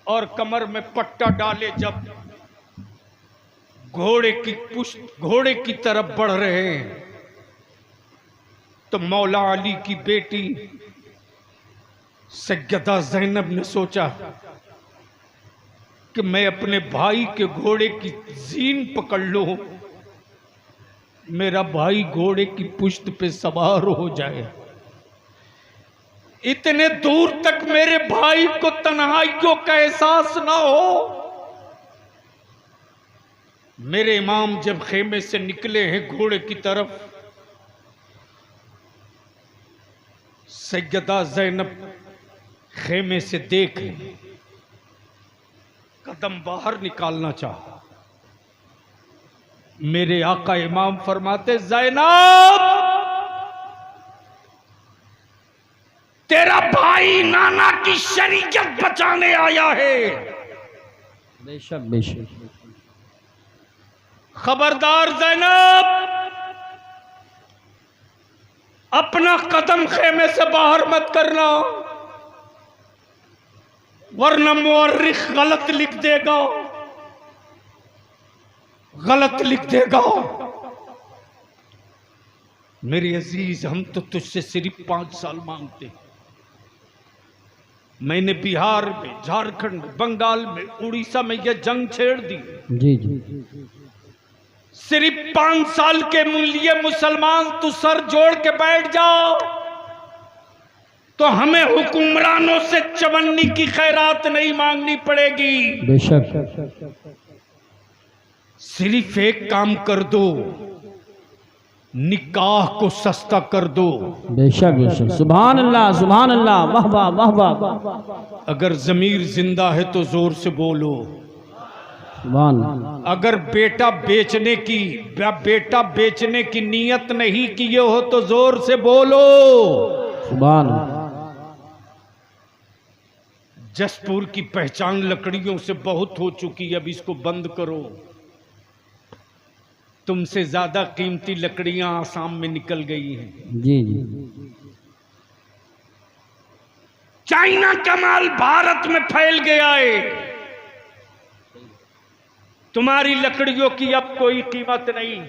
और कमर में पट्टा डाले जब घोड़े की तरफ बढ़ रहे हैं, तो मौला अली की बेटी सैयदा ज़ैनब ने सोचा कि मैं अपने भाई के घोड़े की जीन पकड़ लूं, मेरा भाई घोड़े की पुश्त पे सवार हो जाए। इतने दूर तक मेरे भाई को तन्हाइयों का एहसास ना हो। मेरे इमाम जब खेमे से निकले हैं घोड़े की तरफ, सैयदा ज़ैनब खेमे से देख कदम बाहर निकालना चाहा। मेरे आका इमाम फरमाते, ज़ैनब तेरा भाई नाना की शरीयत बचाने आया है। बेशक बेशक। खबरदार ज़ैनब, अपना कदम खेमे से बाहर मत करना, वरना मुअर्रिख गलत लिख देगा। मेरे अजीज, हम तो तुझसे सिर्फ 5 साल मांगते। मैंने बिहार में, झारखंड में, बंगाल में, उड़ीसा में यह जंग छेड़ दी। जी जी। सिर्फ 5 साल के लिए मुसलमान तू सर जोड़ के बैठ जाओ तो हमें हुक्मरानों से चवन्नी की खैरात नहीं मांगनी पड़ेगी। बेशक। सिर्फ एक काम कर दो, निकाह को सस्ता कर दो। बेशक बेशक। सुभान अल्लाह सुभान अल्लाह। वाह वाह वाह वाह। अगर जमीर जिंदा है तो जोर से बोलो। सुभान। अगर बेटा बेचने की नीयत नहीं किए हो तो जोर से बोलो। सुभान। जसपुर की पहचान लकड़ियों से बहुत हो चुकी है, अब इसको बंद करो। तुमसे ज्यादा कीमती लकड़ियां आसाम में निकल गई हैं। जी जी। चाइना का माल भारत में फैल गया है। तुम्हारी लकड़ियों की अब कोई कीमत नहीं।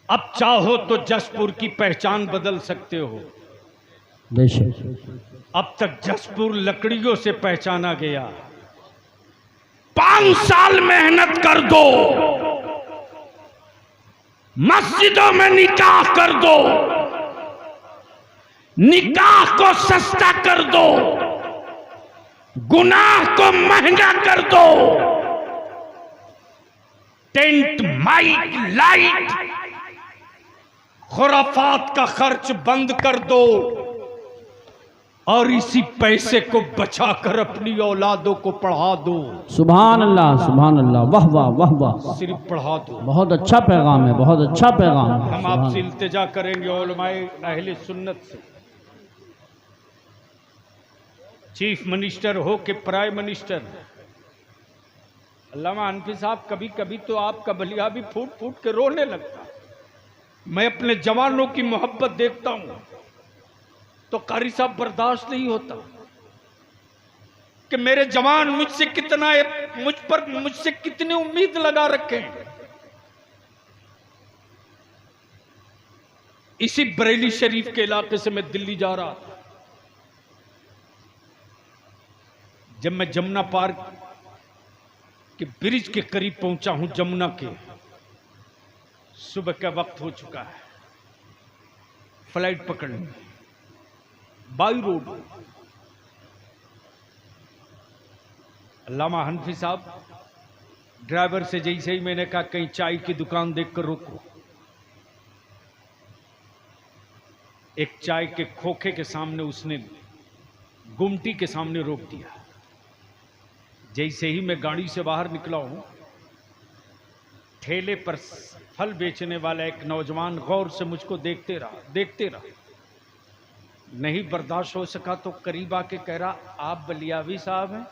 अब चाहो तो जसपुर की पहचान बदल सकते हो। बेशक। अब तक जसपुर लकड़ियों से पहचाना गया। 5 साल मेहनत कर दो, मस्जिदों में निकाह कर दो, निकाह को सस्ता कर दो, गुनाह को महंगा कर दो, टेंट, माइक, लाइट, खुराफात का खर्च बंद कर दो और इसी पैसे को बचाकर अपनी औलादों को पढ़ा दो। सुभान अल्लाह सुभान अल्लाह। वाह वाह वाह वाह। सिर्फ पढ़ा दो। बहुत अच्छा पैगाम है, बहुत अच्छा पैगाम है। हम आपसे इल्तिजा करेंगे उलमाए अहले सुन्नत से, चीफ मिनिस्टर हो कि प्राइम मिनिस्टर। अल्लामा हनफी साहब, कभी कभी तो आपका बलिया भी फूट फूट के रोने लगता। मैं अपने जवानों की मोहब्बत देखता हूं तो कारी साहब बर्दाश्त नहीं होता कि मेरे जवान मुझसे कितनी उम्मीद लगा रखे हैं। इसी बरेली शरीफ के इलाके से मैं दिल्ली जा रहा था। जब मैं जमुना पार्क के ब्रिज के करीब पहुंचा हूं, जमुना के, सुबह का वक्त हो चुका है। फ्लाइट पकड़नी, बाई रोड। अल्लामा हनफी साहब ड्राइवर से जैसे ही मैंने कहा कहीं चाय की दुकान देखकर रोको, एक चाय के खोखे के सामने उसने गुमटी के सामने रोक दिया। जैसे ही मैं गाड़ी से बाहर निकला हूं, ठेले पर फल बेचने वाला एक नौजवान गौर से मुझको देखते रहा। नहीं बर्दाश्त हो सका तो करीब आके कह रहा, आप बलियावी साहब हैं?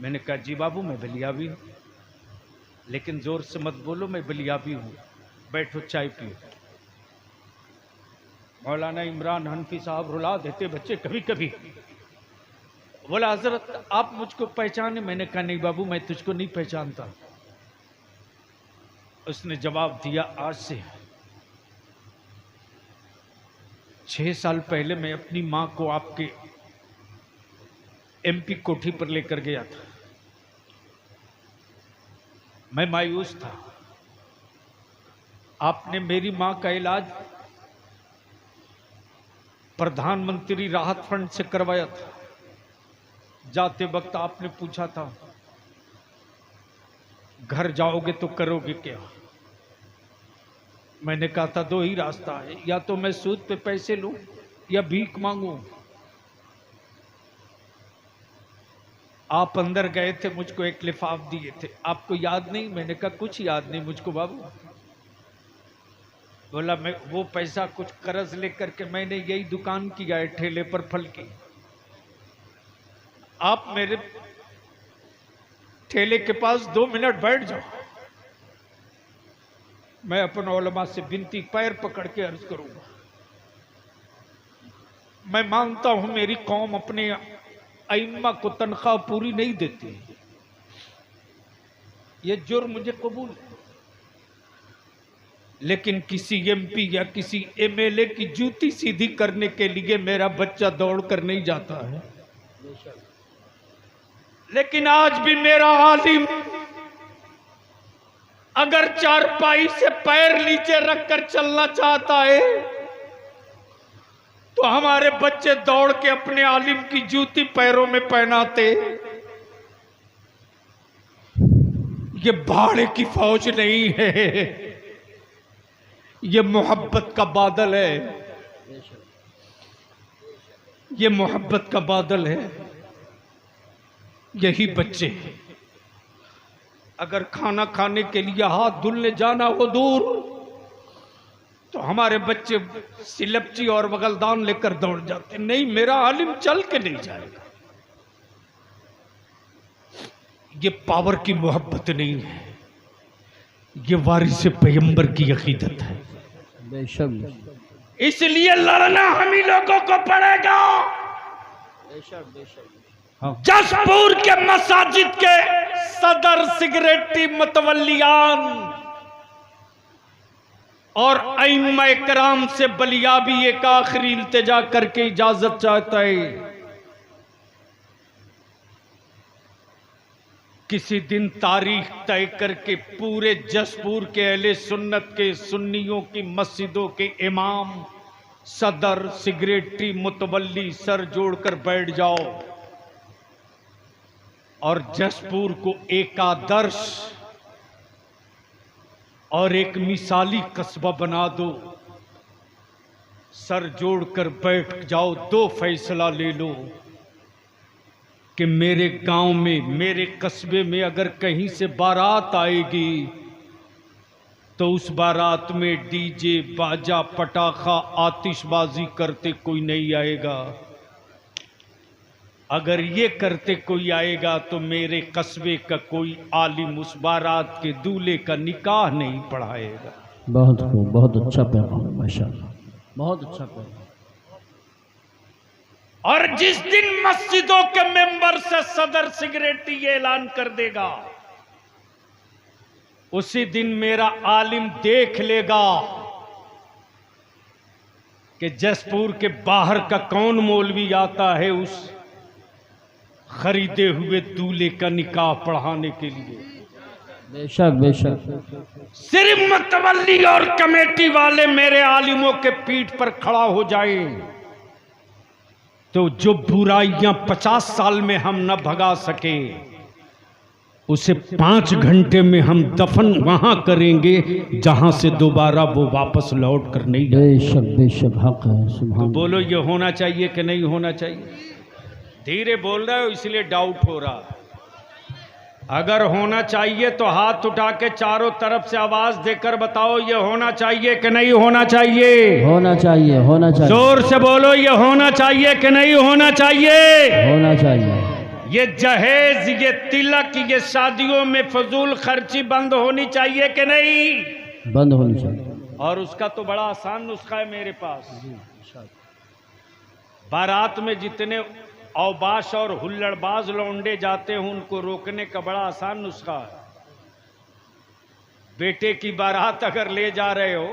मैंने कहा जी बाबू मैं बलियावी हूं, लेकिन जोर से मत बोलो, मैं बलियावी हूं, बैठो चाय पियो। मौलाना इमरान हनफी साहब रुला देते बच्चे कभी कभी। बोला हजरत आप मुझको पहचाने? मैंने कहा नहीं बाबू मैं तुझको नहीं पहचानता। उसने जवाब दिया, आज से 6 साल पहले मैं अपनी मां को आपके एमपी कोठी पर लेकर गया था। मैं मायूस था। आपने मेरी मां का इलाज प्रधानमंत्री राहत फंड से करवाया था। जाते वक्त आपने पूछा था घर जाओगे तो करोगे क्या? मैंने कहा था 2 ही रास्ता है, या तो मैं सूद पे पैसे लूं या भीख मांगूं। आप अंदर गए थे, मुझको एक लिफाफ दिए थे, आपको याद नहीं? मैंने कहा कुछ याद नहीं मुझको बाबू। बोला मैं वो पैसा कुछ कर्ज लेकर के मैंने यही दुकान किया है, ठेले पर फल की। आप मेरे ठेले के पास 2 मिनट बैठ जाओ, मैं अपन उलमा से विनती पैर पकड़ के अर्ज करूंगा। मैं मानता हूं मेरी कौम अपने अइम्मा को तनख्वाह पूरी नहीं देती, ये जुर्म मुझे कबूल है, लेकिन किसी एमपी या किसी एमएलए की जूती सीधी करने के लिए मेरा बच्चा दौड़ कर नहीं जाता है। लेकिन आज भी मेरा आलिम अगर चारपाई से पैर नीचे रखकर चलना चाहता है तो हमारे बच्चे दौड़ के अपने आलिम की जूती पैरों में पहनाते। ये भाड़े की फौज नहीं है, ये मोहब्बत का बादल है, ये मोहब्बत का बादल है। यही बच्चे अगर खाना खाने के लिए हाथ धुलने जाना हो दूर, तो हमारे बच्चे सिलपची और बगलदान लेकर दौड़ जाते। नहीं, मेरा आलिम चल के नहीं जाएगा। ये पावर की मोहब्बत नहीं है, ये वारिस पैगंबर की अकीदत है। बेशक इसलिए लड़ना हम ही लोगों को पड़ेगा। जसपुर के मसाजिद के सदर सिगरेटी मतवल्लियान और अइम्मा इकराम से बलियाबी एक आखिरी इल्तिजा करके इजाजत चाहता है। किसी दिन तारीख तय करके पूरे जसपुर के अहले सुन्नत के सुन्नियों की मस्जिदों के इमाम, सदर, सिगरेटी, मुतवल्ली सर जोड़कर बैठ जाओ और जसपुर को एक आदर्श और एक मिसाली कस्बा बना दो। सर जोड़कर बैठ जाओ, 2 फैसला ले लो कि मेरे गांव में, मेरे कस्बे में अगर कहीं से बारात आएगी तो उस बारात में डीजे, बाजा, पटाखा, आतिशबाजी करते कोई नहीं आएगा। अगर ये करते कोई आएगा तो मेरे कस्बे का कोई आलिम उस बारात के दूल्हे का निकाह नहीं पढ़ाएगा। बहुत खूब, बहुत अच्छा पैगाम, माशाअल्लाह, बहुत अच्छा पैगाम। और जिस दिन मस्जिदों के मेंबर से सदर सिगरेटी ये ऐलान कर देगा, उसी दिन मेरा आलिम देख लेगा कि जसपुर के बाहर का कौन मौलवी आता है उस खरीदे हुए दूल्हे का निकाह पढ़ाने के लिए। बेशक बेशक। सिर्फ मतवल्ली और कमेटी वाले मेरे आलिमों के पीठ पर खड़ा हो जाए तो जो बुराइयां 50 साल में हम न भगा सके उसे 5 घंटे में हम दफन वहां करेंगे जहां से दोबारा वो वापस लौट कर नहीं आए। बेशक बेशक हक है। तो बोलो ये होना चाहिए कि नहीं होना चाहिए? धीरे बोल रहे हो इसलिए डाउट हो रहा। अगर होना चाहिए तो हाथ उठा के चारों तरफ से आवाज देकर बताओ ये होना चाहिए कि नहीं होना चाहिए? होना चाहिए होना चाहिए। जोर से बोलो ये होना चाहिए कि नहीं होना चाहिए? होना चाहिए। ये जहेज, ये तिलक, ये शादियों में फजूल खर्ची बंद होनी चाहिए कि नहीं? बंद होनी चाहिए। और उसका तो बड़ा आसान नुस्खा है मेरे पास। बारात में जितने औबाश और हुल्लड़बाज लौंडे जाते हैं उनको रोकने का बड़ा आसान नुस्खा है। बेटे की बारात अगर ले जा रहे हो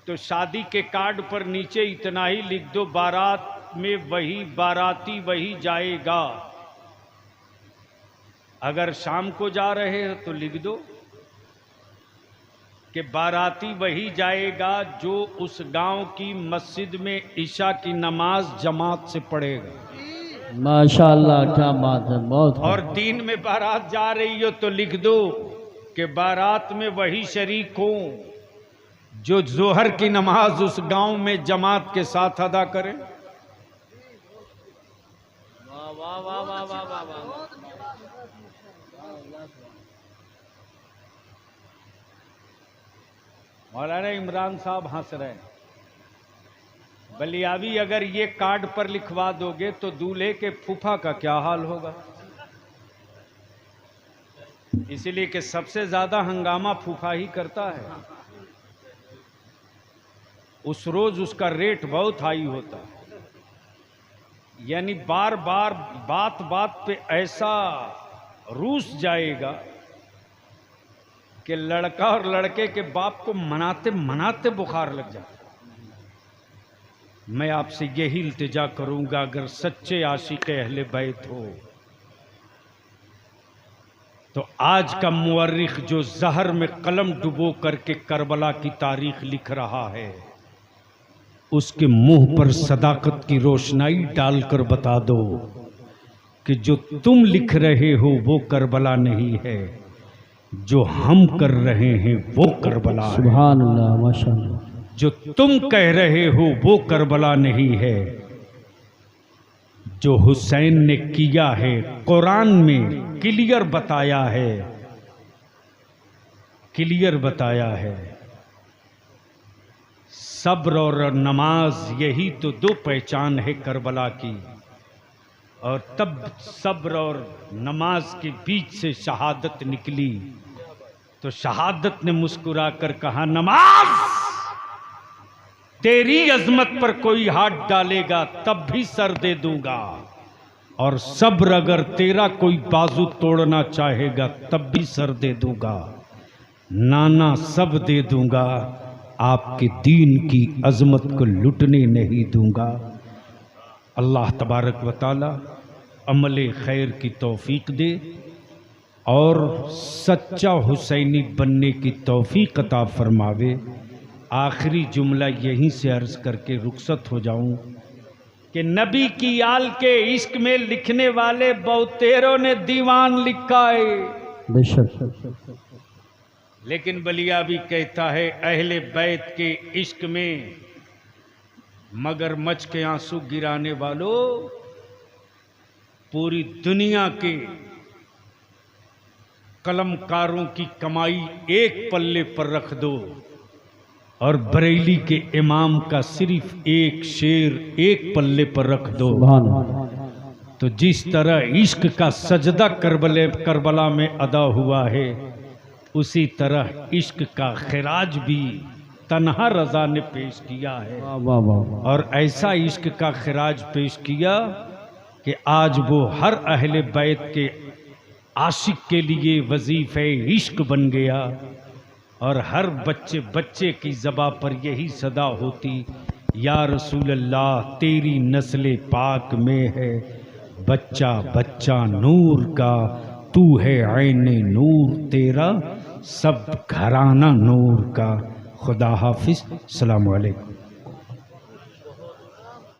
तो शादी के कार्ड पर नीचे इतना ही लिख दो, बारात में वही बाराती वही जाएगा। अगर शाम को जा रहे हो तो लिख दो कि बाराती वही जाएगा जो उस गांव की मस्जिद में ईशा की नमाज जमात से पढ़ेगा। माशाअल्लाह क्या बात है, बहुत। और दिन में बारात जा रही हो तो लिख दो कि बारात में वही शरीक हो जो जोहर की नमाज उस गांव में जमात के साथ अदा करे। वाह वाह वाह वाह वाह वाह। मौलाना इमरान साहब हंस रहे हैं। बलियावी अगर ये कार्ड पर लिखवा दोगे तो दूल्हे के फूफा का क्या हाल होगा? इसीलिए कि सबसे ज्यादा हंगामा फूफा ही करता है। उस रोज उसका रेट बहुत हाई होता है, यानी बार बार बात बात पे ऐसा रूस जाएगा कि लड़का और लड़के के बाप को मनाते मनाते बुखार लग जाता। मैं आपसे यही इल्तिजा करूंगा, अगर सच्चे आशिक अहले बैत हो तो आज का मुअर्रिख जो जहर में कलम डुबो करके करबला की तारीख लिख रहा है उसके मुंह पर सदाकत की रोशनाई डालकर बता दो कि जो तुम लिख रहे हो वो करबला नहीं है, जो हम कर रहे हैं वो करबला है। सुभान अल्लाह माशाअल्लाह। जो तुम कह रहे हो वो करबला नहीं है, जो हुसैन ने किया है कुरान में क्लियर बताया है, क्लियर बताया है। सब्र और नमाज यही तो दो पहचान है करबला की, और तब सब्र और नमाज के बीच से शहादत निकली तो शहादत ने मुस्कुरा कर कहा, नमाज तेरी अजमत पर कोई हाथ डालेगा तब भी सर दे दूंगा, और सब्र अगर तेरा कोई बाजू तोड़ना चाहेगा तब भी सर दे दूंगा। नाना सब दे दूंगा, आपके दीन की अजमत को लुटने नहीं दूंगा। अल्लाह तबारक व तआला अमल खैर की तौफीक दे और सच्चा हुसैनी बनने की तौफीक अता फरमावे। आखिरी जुमला यहीं से अर्ज करके रुखसत हो जाऊं कि नबी की आल के इश्क में लिखने वाले बहुतेरों ने दीवान लिखा है, बेशक। लेकिन बलियावी कहता है अहले बैत के इश्क में मगरमच्छ के आंसू गिराने वालों, पूरी दुनिया के कलमकारों की कमाई एक पल्ले पर रख दो और बरेली के इमाम का सिर्फ एक शेर एक पल्ले पर रख दो, तो जिस तरह इश्क का सजदा करबला में अदा हुआ है उसी तरह इश्क का खिराज भी तन्हा रजा ने पेश किया है। और ऐसा इश्क का खिराज पेश किया कि आज वो हर अहले बैत के आशिक के लिए वजीफे इश्क बन गया। और हर बच्चे बच्चे की ज़बां पर यही सदा होती, या रसूल अल्लाह तेरी नस्ल पाक में है बच्चा बच्चा नूर का, तू है ऐने नूर तेरा सब घराना नूर का। खुदा हाफिज़। अस्सलामु अलैकुम।